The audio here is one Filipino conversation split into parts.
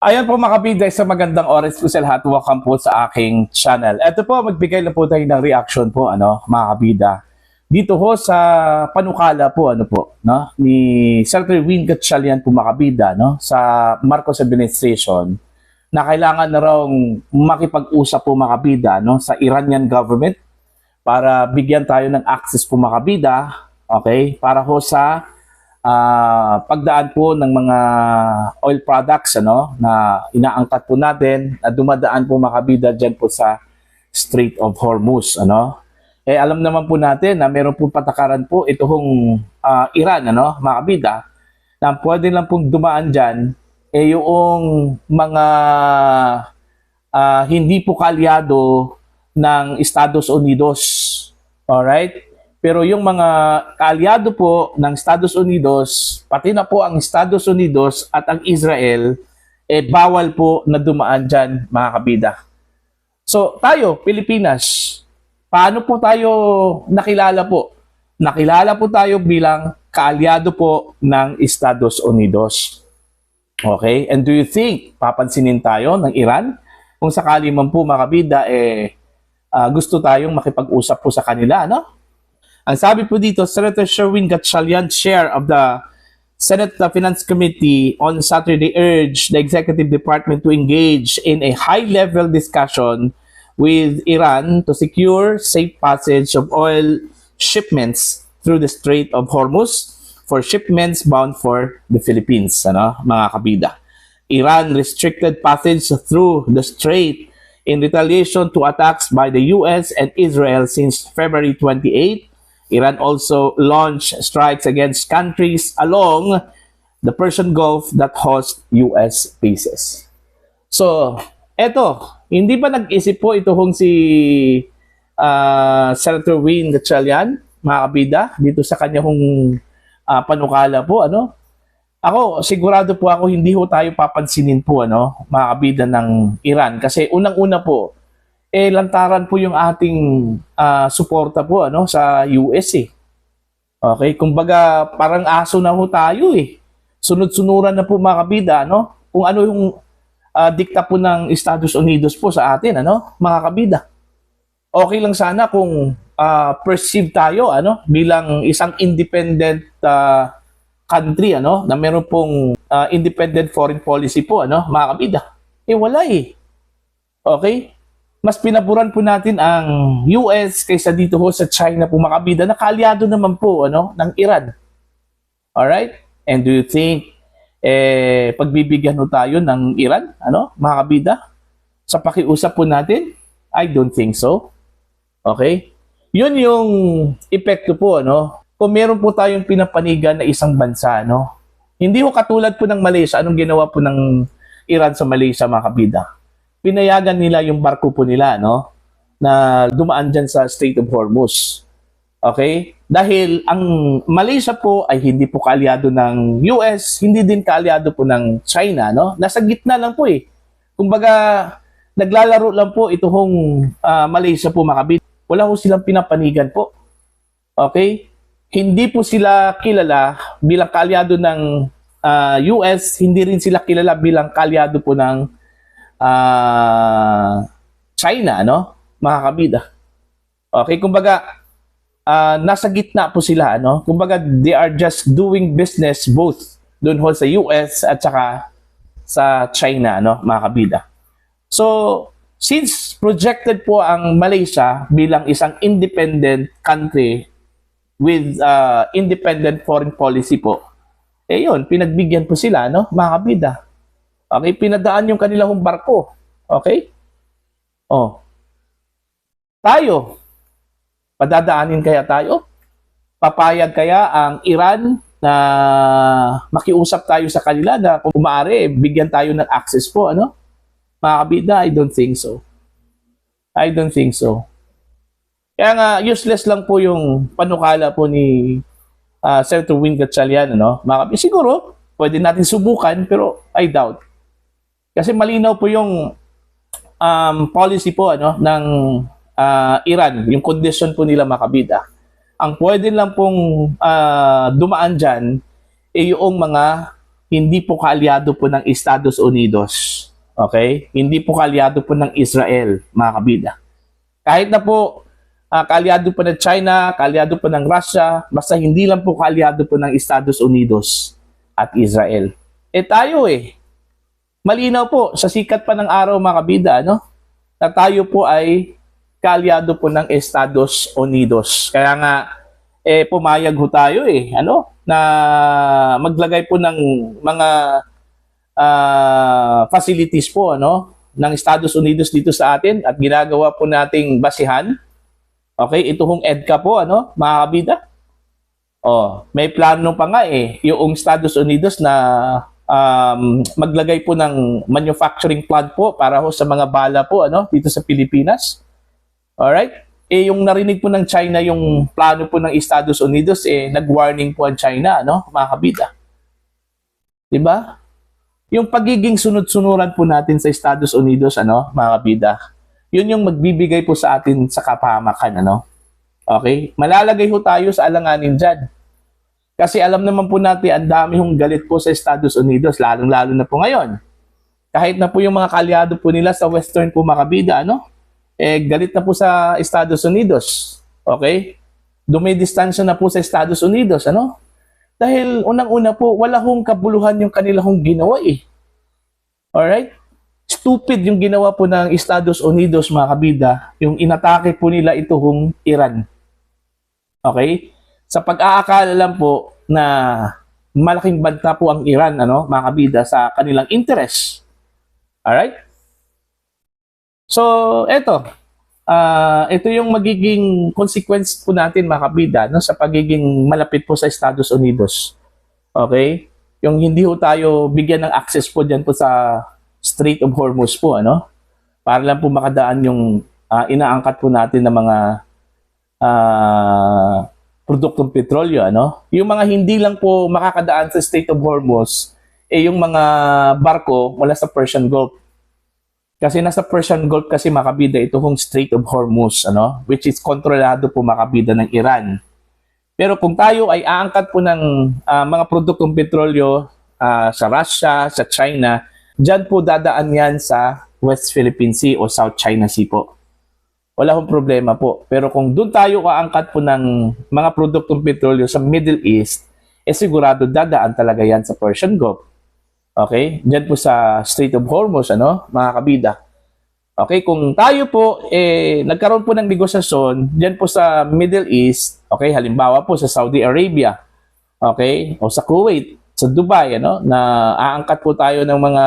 Ayan po mga kabida, sa magandang oras po sa lahat. Welcome po sa aking channel. Ito po, magbigay na po tayo ng reaction po, mga kabida. Dito ho sa panukala po, ni Senator Win Gatchalian po mga kabida, sa Marcos administration, na kailangan na raw makipag-usap po mga kabida, sa Iranian government para bigyan tayo ng access po mga kabida, okay, para ho sa pagdaan po ng mga oil products na inaangkat po natin na dumadaan po makabida dyan po sa Strait of Hormuz. Alam naman po natin na meron po patakaran po itong Iran, makabida, na pwede lang pong dumaan dyan yung mga hindi po kalyado ng Estados Unidos. Alright? Pero yung mga kaalyado po ng Estados Unidos, pati na po ang Estados Unidos at ang Israel, bawal po na dumaan dyan, mga kabida. So tayo, Pilipinas, paano po tayo nakilala po? Nakilala po tayo bilang kaalyado po ng Estados Unidos. Okay? And do you think papansinin tayo ng Iran? Kung sakali man po, mga kabida, gusto tayong makipag-usap po sa kanila, Ang sabi po dito, Senator Sherwin Gatchalian, Chair of the Senate Finance Committee, on Saturday urged the Executive Department to engage in a high-level discussion with Iran to secure safe passage of oil shipments through the Strait of Hormuz for shipments bound for the Philippines, mga kabida. Iran restricted passage through the strait in retaliation to attacks by the US and Israel since February 28. Iran also launched strikes against countries along the Persian Gulf that host US bases. So, eto, hindi ba nag-isip po itong si Senator Win Gatchalian, mga kabida, dito sa kanyang panukala po, Ako, sigurado po ako hindi ho tayo papansinin po, mga kabida ng Iran. Kasi unang-una po, lantaran po yung ating suporta po sa US Okay, kumbaga parang aso na ho tayo Sunod-sunuran na po mga kabida kung ano yung dikta po ng Estados Unidos po sa atin mga kabida. Okay lang sana kung perceive tayo bilang isang independent country na meron pong independent foreign policy po mga kabida. Wala Okay? Mas pinaburan po natin ang US kaysa dito ho sa China po mga kabida na kaalyado naman po ng Iran. Alright? And do you think pagbibigyan ho tayo ng Iran mga kabida sa pakiusap po natin? I don't think so. Okay? Yun yung epekto po kung meron po tayong pinapanigan na isang bansa hindi ho katulad po ng Malaysia. Anong ginawa po ng Iran sa Malaysia mga kabida? Pinayagan nila yung barko po nila na dumaan dyan sa Strait of Hormuz. Okay? Dahil ang Malaysia po ay hindi po kaalyado ng US, hindi din kaalyado po ng China. Nasa gitna lang po Kumbaga, naglalaro lang po itong Malaysia po makabit. Wala po silang pinapanigan po. Okay? Hindi po sila kilala bilang kaalyado ng US, hindi rin sila kilala bilang kaalyado po ng China, mga kabida. Okay, kumbaga, nasa gitna po sila, Kumbaga, they are just doing business both doon ho sa US at saka sa China, mga kabida. So, since projected po ang Malaysia bilang isang independent country with independent foreign policy po, yun, pinagbigyan po sila, mga kabida. Okay, pinadaan yung kanilang barko. Okay? Tayo, padadaanin kaya tayo? Papayag kaya ang Iran na makiusap tayo sa kanila na kung maaari, bigyan tayo ng access po, Mga kabida, I don't think so. I don't think so. Kaya nga, useless lang po yung panukala po ni Senator Win Gatchalian, Mga kabida, siguro, pwede natin subukan, pero I doubt. Kasi malinaw po yung policy po ng Iran, yung condition po nila mga kabida. Ang pwede lang pong dumaan dyan yung mga hindi po kaalyado po ng Estados Unidos. Okay? Hindi po kaalyado po ng Israel, mga kabida. Kahit na po kaalyado po ng China, kaalyado po ng Russia, basta hindi lang po kaalyado po ng Estados Unidos at Israel. Tayo malinaw po sa sikat pa ng araw, mga kabida, no? Na tayo po ay kaalyado po ng Estados Unidos. Kaya nga pumayag ho tayo na maglagay po ng mga facilities po ng Estados Unidos dito sa atin at ginagawa po nating basihan. Okay, ito hong EDCA po mga kabida. May plano pa nga yung Estados Unidos na maglagay po ng manufacturing plant po para ho sa mga bala po dito sa Pilipinas. Alright? Yung narinig po ng China yung plano po ng Estados Unidos, nag-warning po ang China, mga kabida. Diba? Yung pagiging sunod-sunuran po natin sa Estados Unidos, mga kabida, yun yung magbibigay po sa atin sa kapahamakan, Okay? Malalagay ho tayo sa alanganin dyan. Kasi alam naman po natin, ang dami hong galit po sa Estados Unidos, lalong-lalo na po ngayon. Kahit na po yung mga kaalyado po nila sa Western po, mga kabida, galit na po sa Estados Unidos. Okay? Dumidistansya na po sa Estados Unidos, Dahil unang-una po, wala hong kabuluhan yung kanila hong ginawa Alright? Stupid yung ginawa po ng Estados Unidos, mga kabida, yung inatake po nila ito hong Iran. Okay? Sa pag-aakala lang po na malaking banta po ang Iran, mga kabida, sa kanilang interest. Alright? So, ito yung magiging consequence po natin, mga kabida, sa pagiging malapit po sa Estados Unidos. Okay? Yung hindi po tayo bigyan ng access po dyan po sa Strait of Hormuz po, para lang po makadaan yung inaangkat po natin ng mga produktong petrolyo, Yung mga hindi lang po makakadaan sa Strait of Hormuz, yung mga barko mula sa Persian Gulf. Kasi nasa Persian Gulf kasi, mga kabida, ito hong Strait of Hormuz, which is kontrolado po, mga kabida, ng Iran. Pero kung tayo ay aangkat po ng mga produktong petrolyo sa Russia, sa China, dyan po dadaan yan sa West Philippine Sea o South China Sea po. Wala hong problema po. Pero kung doon tayo kaangkat po ng mga produktong petrolyo sa Middle East, sigurado dadaan talaga yan sa Persian Gulf. Okay? Diyan po sa Strait of Hormuz, mga kabida. Okay? Kung tayo po, nagkaroon po ng negosasyon diyan po sa Middle East, okay? Halimbawa po sa Saudi Arabia, okay? O sa Kuwait, sa Dubai, na aangkat po tayo ng mga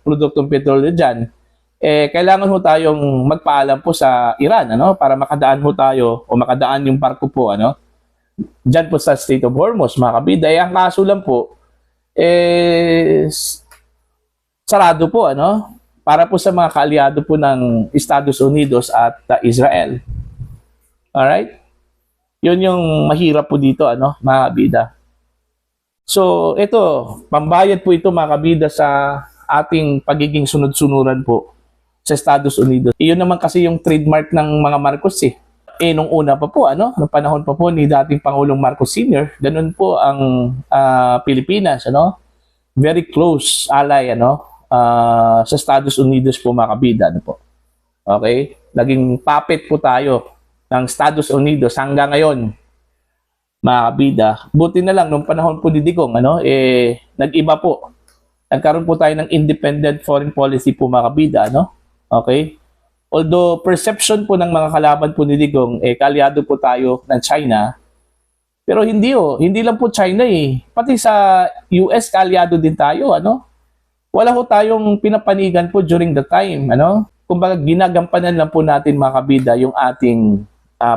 produktong petrolyo diyan, kailangan ho tayong magpaalam po sa Iran, para makadaan ho tayo o makadaan yung barko po, diyan po sa Strait of Hormuz, mga kabida. Ang kaso lang po, sarado po, para po sa mga kaalyado po ng Estados Unidos at Israel. Alright? Yun yung mahirap po dito, mga kabida. So, ito, pambayad po ito, mga kabida, sa ating pagiging sunod-sunuran po sa Estados Unidos. Iyon naman kasi yung trademark ng mga Marcos nung una pa po, nung panahon pa po ni dating Pangulong Marcos Sr., ganun po ang Pilipinas, very close ally, sa Estados Unidos po, mga kabida, po. Okay? Naging puppet po tayo ng Estados Unidos hanggang ngayon, mga kabida. Buti na lang, nung panahon po ni Digong, nag-iba po. Nagkaroon po tayo ng independent foreign policy po, mga kabida, Okay? Although perception po ng mga kalaban po ni Digong, kaalyado po tayo ng China, pero hindi lang po China pati sa US kaalyado din tayo, Wala po tayong pinapanigan po during the time, Kumbaga ginagampanan lang po natin, mga kabida, yung ating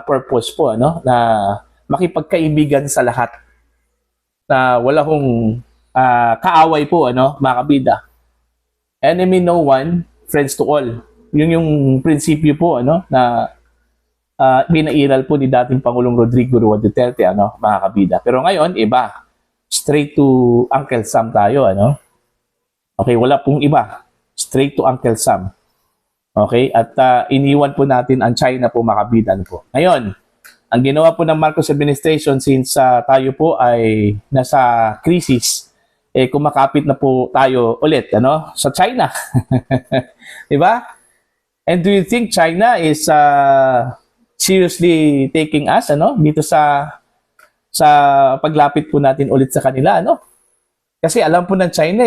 purpose po, na makipagkaibigan sa lahat. Na wala hong kaaway po, mga kabida. Enemy no one, friends to all. Yun yung prinsipyo po, na pinairal po ni dating Pangulong Rodrigo Roa Duterte, mga kabida. Pero ngayon, iba. Straight to Uncle Sam tayo, Okay, wala pong iba. Straight to Uncle Sam. Okay, at iniwan po natin ang China po, mga kabida, po. Ngayon, ang ginawa po ng Marcos administration, since tayo po ay nasa crisis, kumakapit na po tayo ulit, ano, sa China. Di ba? And do you think China is seriously taking us, ano, dito sa paglapit po natin ulit sa kanila, ano? Kasi alam po ng China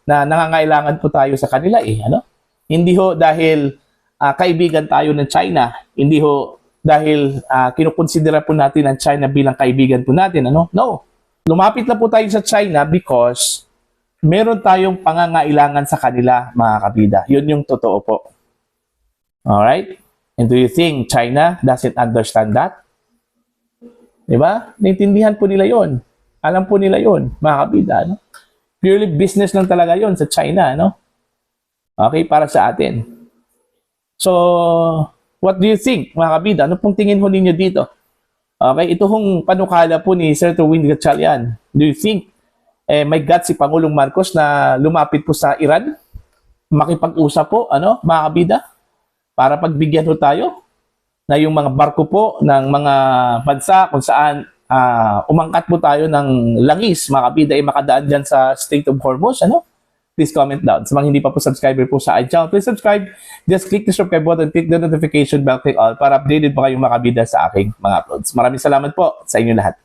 na nangangailangan po tayo sa kanila ano? Hindi ho dahil kaibigan tayo ng China, hindi ho dahil kinukonsidera po natin ang China bilang kaibigan po natin, ano? No. Lumapit na po tayo sa China because meron tayong pangangailangan sa kanila, mga kabida. Yun yung totoo po. Alright? And do you think China doesn't understand that? Diba? Naintindihan po nila yon. Alam po nila yon, mga kabida. No? Purely business lang talaga yon sa China. No? Okay, para sa atin. So, what do you think, mga kabida? Ano pong tingin ho ninyo dito? Okay, ito hong panukala po ni Senator Wendy Gatchalian. Do you think may guts si Pangulong Marcos na lumapit po sa Iran? Makipag-usap po, ano, mga kabida? Para pagbigyan ho tayo na yung mga barko po ng mga bansa kung saan umangkat po tayo ng langis, mga kabida, makadaan dyan sa Strait of Hormuz, ano? Please comment down. Sa mga hindi pa po subscriber po sa channel, please subscribe. Just click the subscribe button, click the notification bell, click all para updated po kayong mga kabida sa aking mga uploads. Maraming salamat po sa inyo lahat.